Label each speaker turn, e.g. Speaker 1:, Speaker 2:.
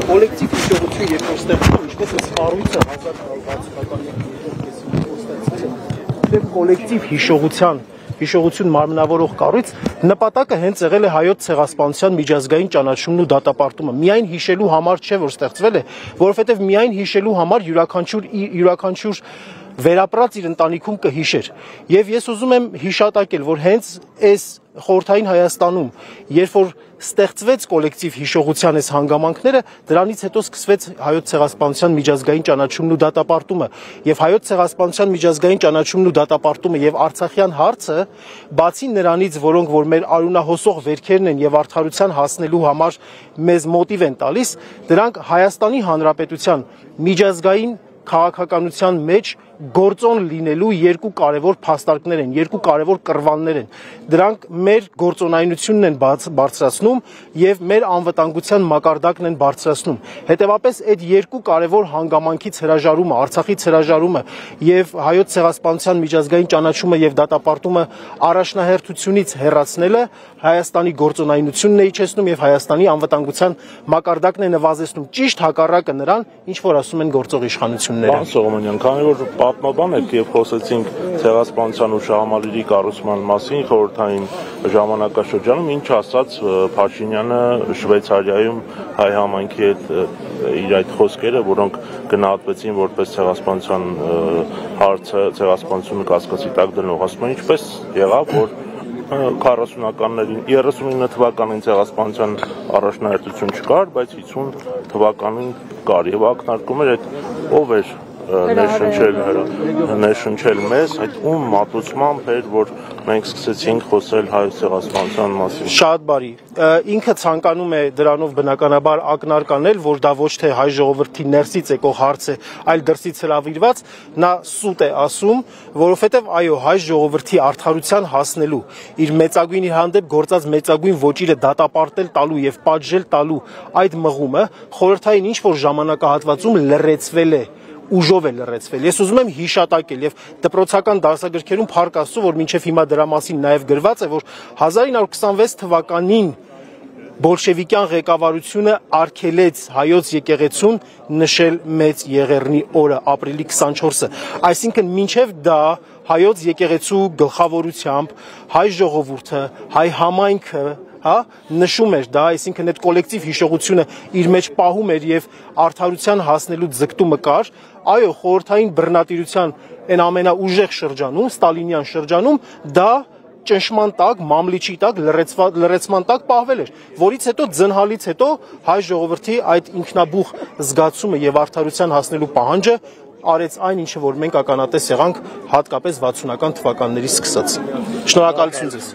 Speaker 1: Կոլեկտիվ հիշողություն երբ որ ստեղծվում, ինչպես է կառույցը 1962 կոլեկտիվ հիշողություն մարմնավորող կառույց նպատակը հենց եղել է հայոց ցեղասպանության միջազգային ճանաչումն ու դատապարտումը միայն հիշելու համար չէ որ ստեղծվել է, որովհետև միայն հիշելու համար յուրաքանչյուր վերապրած իր ընտանիքում կհիշեր եւ ես ուզում եմ հիշատակել որ հենց այս խորհրդային Հայաստանում երբ որ ստեղծվեց կոլեկտիվ հիշողության այս հանգամանքները դրանից հետո սկսվեց հայոց ցեղասպանության միջազգային ճանաչումն ու դատապարտումը եւ հայոց ցեղասպանության միջազգային ճանաչումն ու դատապարտումը եւ Արցախյան հարցը բացի նրանից որոնք որ մեր արունահոսող վերքերն են եւ արդարության հասնելու համար մեզ մոտիվ են տալիս դրանք Հայաստանի Հանրապետության միջազգային քաղաքականության մեջ գործոն լինելու երկու կարևոր փաստարկներ են, երկու կարևոր կռվաններ են։ Դրանք մեր գործոնայնությունն են բարձրացնում եւ մեր անվտանգության մակարդակն են բարձրացնում։ Հետևաբար այդ երկու կարևոր հանգամանքից հրաժարումը, Արցախից հրաժարումը եւ հայոց ցեղասպանության միջազգային ճանաչումը եւ դատապարտումը առաջնահերթությունից հեռացնելը Հայաստանի գործոնայնությունն է իջեցնում եւ Հայաստանի անվտանգության մակարդակն է նվազեցնում։ Ճիշտ հակառակը նրան, ինչ որ ասում են գործող իշխանությունները։
Speaker 2: Պարոն Սողոմոնյան, քանի որ պատմաբան եք եւ խոսեցինք ցեղասպանության ու շահամալիրի կառուցման մասին խորհրդային ժամանակաշրջանում, ինչ ասաց Փաշինյանը Շվեյցարիայում հայ համայնքի հետ իր այդ խոսքերը, որոնք գնահատվեցին որպես ցեղասպանության հարցը, ցեղասպանությունը կասկածի տակ դնող, ասում են ինչպես եղավ, որ 40-ականներին 39 թվականին ցեղասպանության առաջնահերթություն չկար, բայց 50 թվականին կար եւ ակնարկում էր այդ ով էր ներշնչել մեզ, այդ ում մատուցմամբ էր, որ մենք սկսեցինք խոսել հայոց ցեղասպանության մասին։
Speaker 1: Շատ բարի։ Ինքը ցանկանում է դրանով բնականաբար ակնարկանել, որ դա ոչ թե հայ ժողովրդի ներսից եկող հարց է, այլ դրսից հրավիրված, նա սուտ է ասում, որովհետև այո, հայ ժողովրդի արդարության հասնելու, իր մեծագույնի հանդեպ գործած մեծագույն ոճիրը դատապարտել տալու եւ պատժել տալու այդ մղումը խորհրդային ինչ որ ժամանակահատվածում լրացվել է։ Ուժով է լրացվել։ Ես ուզում եմ հիշատակել եւ դպրոցական դասագրքերում փառք Աստծո, որ մինչեւ հիմա դրա մասին նաեւ գրված է, որ 1926 թվականին բոլշևիկյան ղեկավարությունը արգելեց հայոց եկեղեցուն նշել մեծ Եղեռնի օրը, ապրիլի 24-ը։ Այսինքն մինչեւ դա հայոց եկեղեցու գլխավորությամբ հայ ժողովուրդը, հայ համայնքը նշում էր դա, այսինքն այդ կոլեկտիվ հիշողությունը իր մեջ պահում էր եւ արդարության հասնելու ձգտումը կար, այո, խորհրդային բռնատիրության այն ամենաուժեղ շրջանում, ստալինյան շրջանում դա ճնշման տակ, մամլիչի տակ, լրացման տակ պահվել էր, որից հետո ձնհալից հետո հայ ժողովրդի այդ ինքնաբուխ զգացումը եւ արդարության հասնելու պահանջը արեց այն ինչը որ մենք ականատես եղանք հատկապես 60-ական թվականներից սկսած։ Շնորհակալություն ձեզ։